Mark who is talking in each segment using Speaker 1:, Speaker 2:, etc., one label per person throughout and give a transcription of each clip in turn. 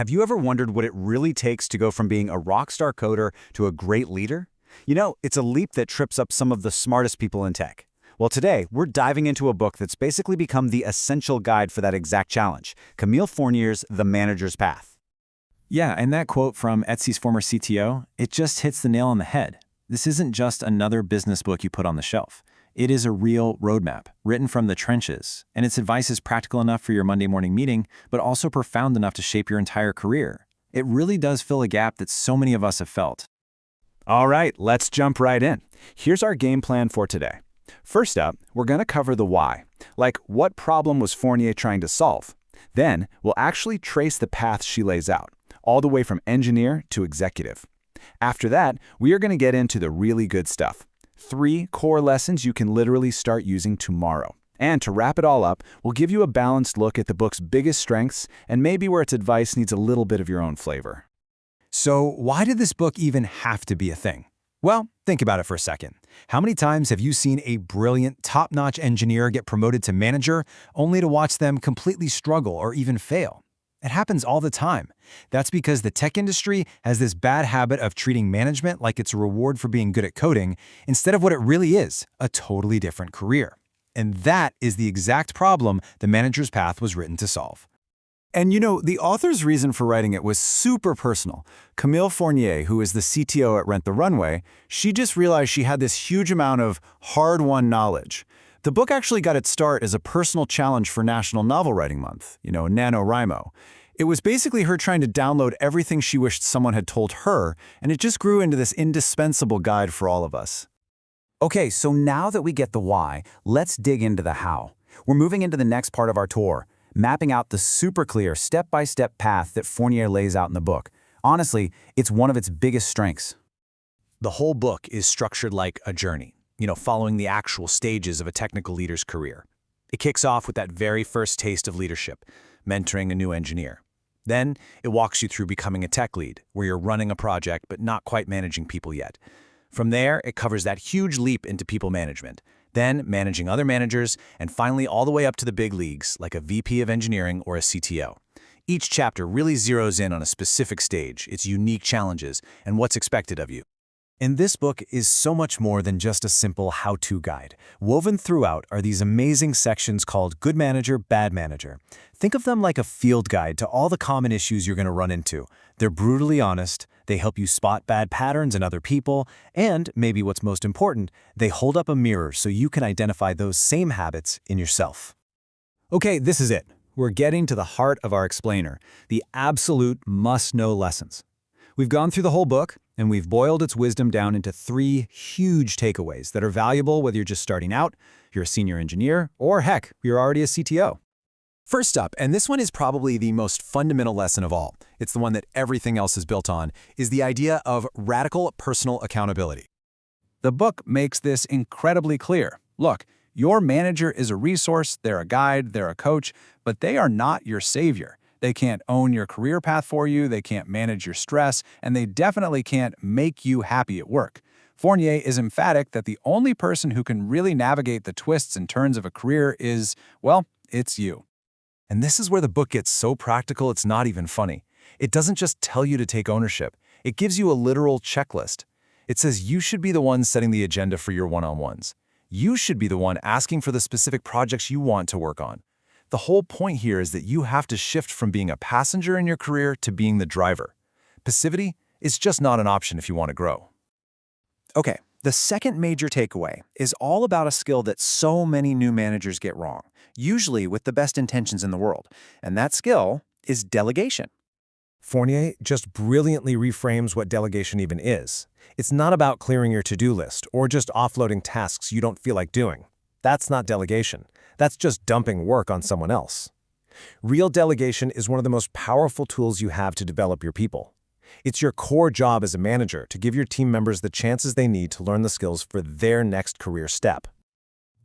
Speaker 1: have you ever wondered what it really takes to go from being a rock star coder to a great leader? It's a leap that trips up some of the smartest people in tech. Well, today, we're diving into a book that's basically become the essential guide for that exact challenge, Camille Fournier's The Manager's Path.
Speaker 2: Yeah, and that quote from Etsy's former CTO, it just hits the nail on the head. This isn't just another business book you put on the shelf. It is a real roadmap, written from the trenches, and its advice is practical enough for your Monday morning meeting, but also profound enough to shape your entire career. It really does fill a gap that so many of us have felt.
Speaker 1: All right, let's jump right in. Here's our game plan for today. First up, we're going to cover the why, like what problem was Fournier trying to solve. Then, we'll actually trace the path she lays out, all the way from engineer to executive. After that, we are going to get into the really good stuff. 3 core lessons you can literally start using tomorrow. And to wrap it all up, we'll give you a balanced look at the book's biggest strengths and maybe where its advice needs a little bit of your own flavor.
Speaker 2: So why did this book even have to be a thing? Well, think about it for a second. How many times have you seen a brilliant, top-notch engineer get promoted to manager only to watch them completely struggle or even fail? It happens all the time. That's because the tech industry has this bad habit of treating management like it's a reward for being good at coding, instead of what it really is, a totally different career. And that is the exact problem The Manager's Path was written to solve.
Speaker 1: And the author's reason for writing it was super personal. Camille Fournier, who is the CTO at Rent the Runway, she just realized she had this huge amount of hard-won knowledge. The book actually got its start as a personal challenge for National Novel Writing Month, NaNoWriMo. It was basically her trying to download everything she wished someone had told her, and it just grew into this indispensable guide for all of us. Okay, so now that we get the why, let's dig into the how. We're moving into the next part of our tour, mapping out the super clear step-by-step path that Fournier lays out in the book. Honestly, it's one of its biggest strengths.
Speaker 3: The whole book is structured like a journey, following the actual stages of a technical leader's career. It kicks off with that very first taste of leadership, mentoring a new engineer. Then it walks you through becoming a tech lead, where you're running a project but not quite managing people yet. From there, it covers that huge leap into people management, then managing other managers, and finally all the way up to the big leagues, like a VP of engineering or a CTO. Each chapter really zeroes in on a specific stage, its unique challenges, and what's expected of you.
Speaker 2: And this book is so much more than just a simple how-to guide. Woven throughout are these amazing sections called Good Manager, Bad Manager. Think of them like a field guide to all the common issues you're going to run into. They're brutally honest, they help you spot bad patterns in other people, and, maybe what's most important, they hold up a mirror so you can identify those same habits in yourself.
Speaker 1: Okay, this is it. We're getting to the heart of our explainer, the absolute must-know lessons. We've gone through the whole book, and we've boiled its wisdom down into 3 huge takeaways that are valuable whether you're just starting out, you're a senior engineer, or heck, you're already a CTO.
Speaker 3: First up, and this one is probably the most fundamental lesson of all, it's the one that everything else is built on, is the idea of radical personal accountability.
Speaker 1: The book makes this incredibly clear. Look, your manager is a resource, they're a guide, they're a coach, but they are not your savior. They can't own your career path for you, they can't manage your stress, and they definitely can't make you happy at work. Fournier is emphatic that the only person who can really navigate the twists and turns of a career is, well, it's you.
Speaker 2: And this is where the book gets so practical it's not even funny. It doesn't just tell you to take ownership. It gives you a literal checklist. It says you should be the one setting the agenda for your one-on-ones. You should be the one asking for the specific projects you want to work on. The whole point here is that you have to shift from being a passenger in your career to being the driver. Passivity is just not an option if you want to grow.
Speaker 4: Okay, the second major takeaway is all about a skill that so many new managers get wrong, usually with the best intentions in the world, and that skill is delegation.
Speaker 2: Fournier just brilliantly reframes what delegation even is. It's not about clearing your to-do list or just offloading tasks you don't feel like doing. That's not delegation. That's just dumping work on someone else. Real delegation is one of the most powerful tools you have to develop your people. It's your core job as a manager to give your team members the chances they need to learn the skills for their next career step.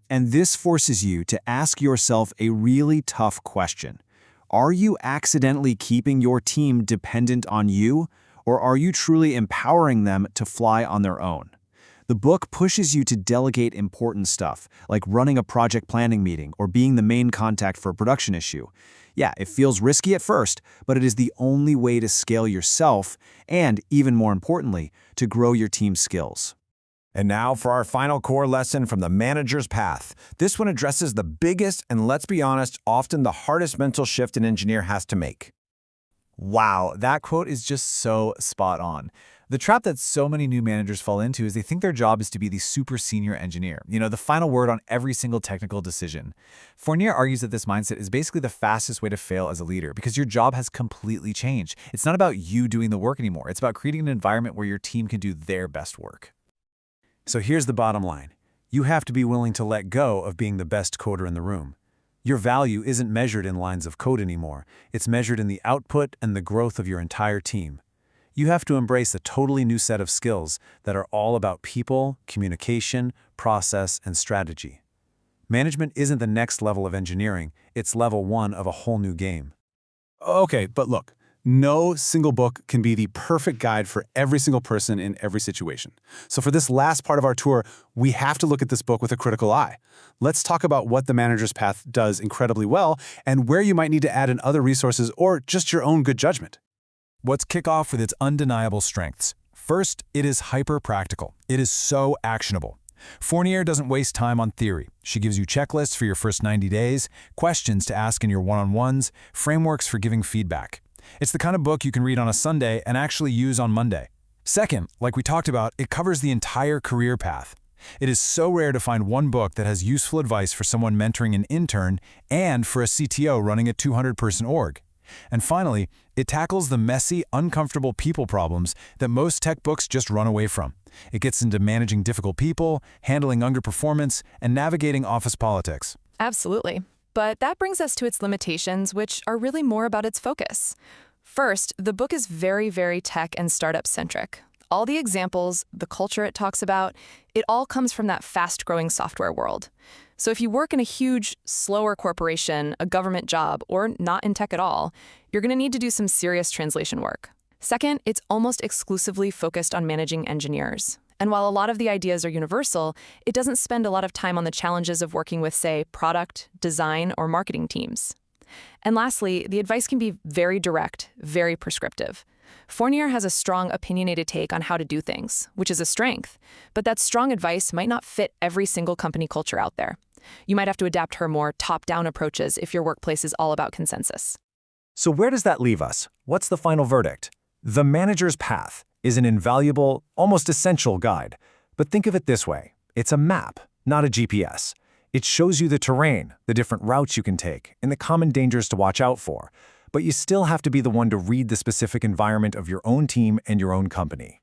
Speaker 1: And this forces you to ask yourself a really tough question. Are you accidentally keeping your team dependent on you, or are you truly empowering them to fly on their own? The book pushes you to delegate important stuff, like running a project planning meeting or being the main contact for a production issue.
Speaker 2: Yeah, it feels risky at first, but it is the only way to scale yourself and, even more importantly, to grow your team's skills.
Speaker 3: And now for our final core lesson from the manager's path. This one addresses the biggest and, let's be honest, often the hardest mental shift an engineer has to make.
Speaker 5: Wow, that quote is just so spot on. The trap that so many new managers fall into is they think their job is to be the super senior engineer, the final word on every single technical decision. Fournier argues that this mindset is basically the fastest way to fail as a leader because your job has completely changed. It's not about you doing the work anymore. It's about creating an environment where your team can do their best work.
Speaker 2: So here's the bottom line. You have to be willing to let go of being the best coder in the room. Your value isn't measured in lines of code anymore. It's measured in the output and the growth of your entire team. You have to embrace a totally new set of skills that are all about people, communication, process, and strategy. Management isn't the next level of engineering, it's level 1 of a whole new game.
Speaker 1: Okay, but look, no single book can be the perfect guide for every single person in every situation. So for this last part of our tour, we have to look at this book with a critical eye. Let's talk about what the manager's path does incredibly well and where you might need to add in other resources or just your own good judgment.
Speaker 2: Let's kick off with its undeniable strengths. First, it is hyper-practical. It is so actionable. Fournier doesn't waste time on theory. She gives you checklists for your first 90 days, questions to ask in your one-on-ones, frameworks for giving feedback. It's the kind of book you can read on a Sunday and actually use on Monday. Second, like we talked about, it covers the entire career path. It is so rare to find one book that has useful advice for someone mentoring an intern and for a CTO running a 200-person org. And finally, it tackles the messy, uncomfortable people problems that most tech books just run away from. It gets into managing difficult people, handling underperformance, and navigating office politics.
Speaker 6: Absolutely. But that brings us to its limitations, which are really more about its focus. First, the book is very, very tech and startup-centric. All the examples, the culture it talks about, it all comes from that fast-growing software world. So if you work in a huge, slower corporation, a government job, or not in tech at all, you're going to need to do some serious translation work. Second, it's almost exclusively focused on managing engineers. And while a lot of the ideas are universal, it doesn't spend a lot of time on the challenges of working with, say, product, design, or marketing teams. And lastly, the advice can be very direct, very prescriptive. Fournier has a strong opinionated take on how to do things, which is a strength, but that strong advice might not fit every single company culture out there. You might have to adapt her more top-down approaches if your workplace is all about consensus.
Speaker 3: So where does that leave us? What's the final verdict? The manager's path is an invaluable, almost essential guide. But think of it this way. It's a map, not a GPS. It shows you the terrain, the different routes you can take, and the common dangers to watch out for. But you still have to be the one to read the specific environment of your own team and your own company.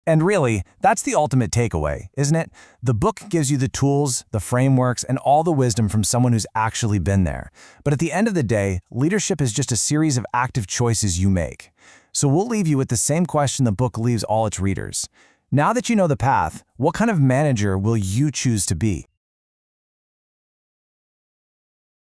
Speaker 2: And really, that's the ultimate takeaway, isn't it? The book gives you the tools, the frameworks, and all the wisdom from someone who's actually been there. But at the end of the day, leadership is just a series of active choices you make. So we'll leave you with the same question the book leaves all its readers. Now that you know the path, what kind of manager will you choose to be?